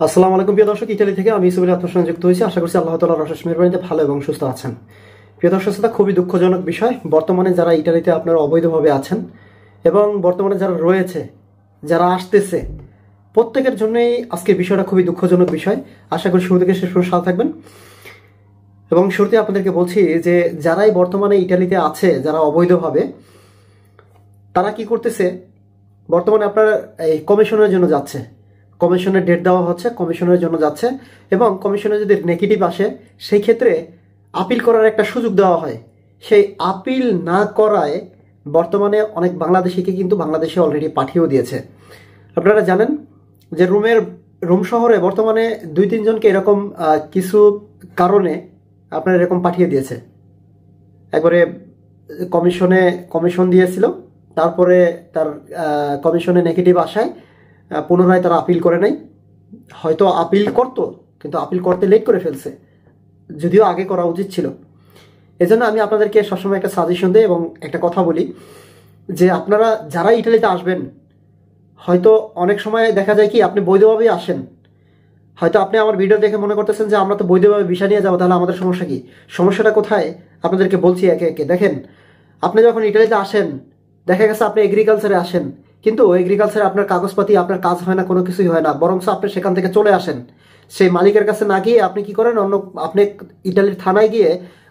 আসসালামু আলাইকুম প্রিয় দর্শক, ইতালি থেকে আমি ইসুবিল আপনার সঙ্গে যুক্ত হয়েছি। আশা করছি আল্লাহ তাআলার অশেষ মেহেরবানিতে ভালো এবং সুস্থ আছেন। প্রিয় দর্শক শ্রোতা, খুবই দুঃখজনক বিষয়, বর্তমানে যারা ইতালিতে আপনারা অবৈধভাবে আছেন এবং বর্তমানে যারা রয়েছে, যারা আসতেছে, প্রত্যেকের জন্যই আজকের বিষয়টা খুবই দুঃখজনক বিষয়। আশা করি শুরু থেকে শেষ পর্যন্ত সাথে থাকবেন। এবং শুরুতে আপনাদেরকে বলছি যে যারাই বর্তমানে ইতালিতে আছে, যারা অবৈধভাবে, তারা কি করতেছে, বর্তমানে আপনার এই কমিশনের জন্য যাচ্ছে, কমিশনের ডেট দেওয়া হচ্ছে, কমিশনের জন্য যাচ্ছে এবং কমিশনে যদি নেগেটিভ আসে সেই ক্ষেত্রে আপিল করার একটা সুযোগ দেওয়া হয়। সেই আপিল না করায় বর্তমানে অনেক বাংলাদেশিকে কিন্তু বাংলাদেশে অলরেডি পাঠিয়েও দিয়েছে। আপনারা জানেন যে রুম শহরে বর্তমানে 2-3 জনকে এরকম কিছু কারণে আপনার এরকম পাঠিয়ে দিয়েছে। একবারে কমিশন দিয়েছিল, তারপরে তার কমিশনে নেগেটিভ আসায় পুনরায় তারা আপিল করে নাই। হয়তো আপিল করতো, কিন্তু আপিল করতে লেট করে ফেলছে, যদিও আগে করা উচিত ছিল। এজন্য আমি আপনাদেরকে সবসময় একটা সাজেশন দিই এবং একটা কথা বলি যে আপনারা যারা ইটালিতে আসবেন, হয়তো অনেক সময় দেখা যায় কি আপনি বৈধভাবেই আসেন, হয়তো আপনি আমার ভিডিও দেখে মনে করতেছেন যে আমরা তো বৈধভাবে ভিসা নিয়ে যাবো, তাহলে আমাদের সমস্যা কি? সমস্যাটা কোথায় আপনাদেরকে বলছি একে একে। দেখেন, আপনি যখন ইটালিতে আসেন, দেখা গেছে আপনি এগ্রিকালচারে আসেন, কিন্তু এগ্রিকালচারে আপনার কাগজপাতি, আপনার কাজ হয় না, কোনো কিছুই হয় না, বরং আপনি সেখান থেকে চলে আসেন। সেই মালিকের কাছে না গিয়ে আপনি কি করেন, আপনি ইটালির থানায় গিয়ে,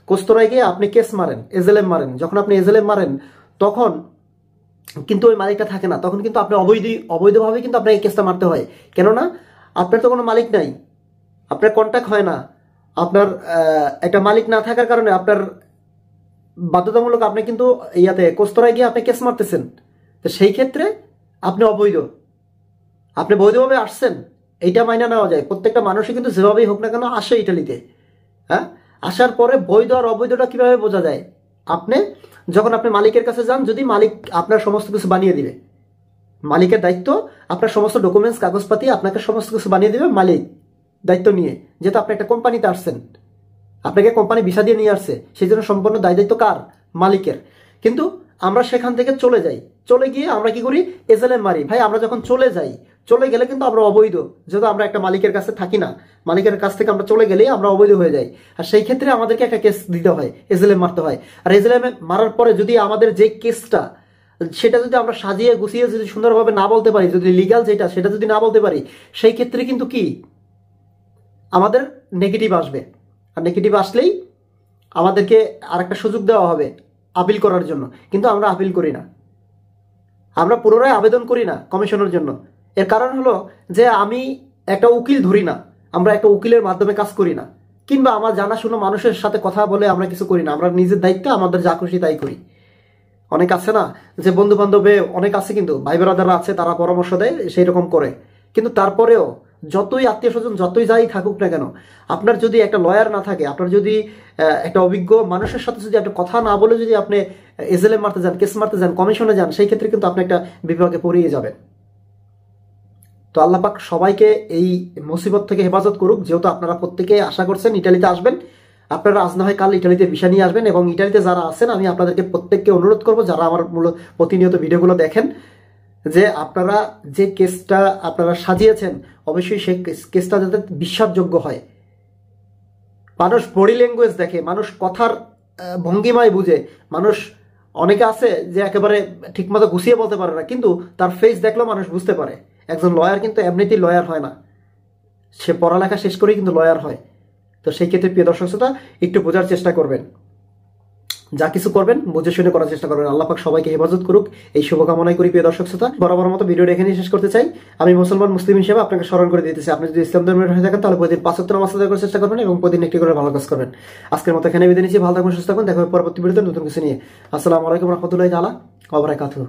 কোস্তরায় গিয়ে আপনি কেস মারেন, এজেলেম মারেন। যখন আপনি এজেলেম মারেন তখন কিন্তু ওই মালিকটা থাকে না, তখন কিন্তু আপনি অবৈধভাবে কিন্তু আপনাকে কেসটা মারতে হয়। কেননা আপনার তো কোনো মালিক নাই, আপনার কন্ট্যাক্ট হয় না, আপনার একটা মালিক না থাকার কারণে আপনার বাধ্যতামূলক আপনি কিন্তু কোস্তরায় গিয়ে আপনি কেস মারতেছেন। তো সেই ক্ষেত্রে আপনি অবৈধ, আপনি বৈধভাবে আসছেন, এইটা মাইনা নেওয়া যায়। প্রত্যেকটা মানুষই কিন্তু যেভাবেই হোক না কেন আসে ইটালিতে। হ্যাঁ, আসার পরে বৈধ আর অবৈধটা কিভাবে বোঝা যায়? যখন আপনি মালিকের কাছে যান, যদি মালিক আপনার সমস্ত কিছু বানিয়ে দিবে, মালিকের দায়িত্ব আপনার সমস্ত ডকুমেন্টস, কাগজপাতি আপনাকে সমস্ত কিছু বানিয়ে দিবে মালিক, দায়িত্ব নিয়ে। যেহেতু আপনি একটা কোম্পানিতে আসছেন, আপনাকে কোম্পানি ভিসা দিয়ে নিয়ে আসছে, সেই জন্য সম্পূর্ণ দায়িত্ব কার? মালিকের। কিন্তু আমরা সেখান থেকে চলে যাই, চলে গিয়ে আমরা কি করি? এজেলেম মারি। ভাই, আমরা যখন চলে গেলে কিন্তু আমরা অবৈধ, যেহেতু আমরা একটা মালিকের কাছে থাকি না, মালিকের কাছ থেকে আমরা চলে গেলেই আমরা অবৈধ হয়ে যাই। আর সেই ক্ষেত্রে আমাদেরকে একটা কেস দিতে হয়, এজেলেম মারতে হয়। আর এজেলেম মারার পরে যদি আমাদের যে কেসটা, সেটা যদি আমরা সাজিয়ে গুছিয়ে যদি সুন্দরভাবে না বলতে পারি, যদি লিগাল যেটা সেটা যদি না বলতে পারি, সেই ক্ষেত্রে কিন্তু কি আমাদের নেগেটিভ আসবে। আর নেগেটিভ আসলেই আমাদেরকে আর একটা সুযোগ দেওয়া হবে আপিল করার জন্য। কিন্তু আমরা আপিল করি না, আমরা পুনরায় আবেদন করি না কমিশনের জন্য। এর কারণ হলো যে আমি একটা উকিল ধরি না, আমরা একটা উকিলের মাধ্যমে কাজ করি না, কিংবা আমার জানাশোনা মানুষের সাথে কথা বলে আমরা কিছু করি না। আমরা নিজের দায়িত্বে আমাদের যা খুশি তাই করি। অনেক আছে না যে বন্ধু বান্ধবে অনেক আছে, কিন্তু ভাই ব্রাদাররা আছে, তারা পরামর্শ দেয়, সেই রকম করে। কিন্তু তারপরেও যতই আত্মীয় স্বজন যতই যাই থাকুক না কেন, আপনার যদি একটা লয়ার না থাকে, আপনার যদি একটা অভিজ্ঞ মানুষের সাথে যদি একটা কথা না বলে যদি আপনি এজেলেম মারতে যান, কেস মারতে যান, কমিশনে যান, সেই ক্ষেত্রে কিন্তু আপনি একটা বিভাগে পড়িয়ে যাবেন। তো আল্লাহ পাক সবাইকে এই মুসিবত থেকে হেফাজত করুক। যেহেতু আপনারা প্রত্যেকে আশা করছেন ইটালিতে আসবেন, আপনারা আজ না হয় কাল ইটালিতে ভিসা নিয়ে আসবেন। এবং ইটালিতে যারা আছেন, আমি আপনাদেরকে প্রত্যেককে অনুরোধ করবো, যারা আমার প্রতিনিয়ত ভিডিওগুলো দেখেন, যে আপনারা যে কেসটা আপনারা সাজিয়েছেন, অবশ্যই সেই কেসটা যাতে বিশ্বাসযোগ্য হয়। মানুষ বডি ল্যাঙ্গুয়েজ দেখে, মানুষ কথার ভঙ্গিমায় বুঝে। মানুষ অনেকে আছে যে একেবারে ঠিকমতো গুছিয়ে বলতে পারে না, কিন্তু তার ফেস দেখলেও মানুষ বুঝতে পারে। একজন লয়ার কিন্তু এমনিতেই লয়ার হয় না, সে পড়ালেখা শেষ করেই কিন্তু লয়ার হয়। তো সেই ক্ষেত্রে প্রিয় দর্শক শ্রোতা, একটু বোঝার চেষ্টা করবেন, যা কিছু করবেন বুঝে শুনে করার চেষ্টা করবেন। আল্লাহ পাক সবাইকে হেফাজত করুক, এই শুভকামনাই করি। প্রিয় দর্শক শ্রোতা, বরাবর মতো ভিডিওটা এখানেই শেষ করতে চাই। আমি মুসলিম হিসেবে আপনাকে স্মরণ করে দিতেছি, আপনি যদি ইসলাম ধর্মের হয়ে থাকেন, তাহলে প্রতিদিন 5 ওয়াক্ত নামাজ আদায় করার চেষ্টা করবেন এবং প্রতিদিন একটি করে ভালো কাজ করবেন। আজকের মতো এখানে বিদায় নিচ্ছি। ভালো থাকুন, সুস্থ থাকুন, দেখা হবে পরবর্তী ভিডিওতে নতুন কিছু নিয়ে। আসসালামু আলাইকুম রহমতুল্লাহি তাআলা ওয়া বারাকাতুহু।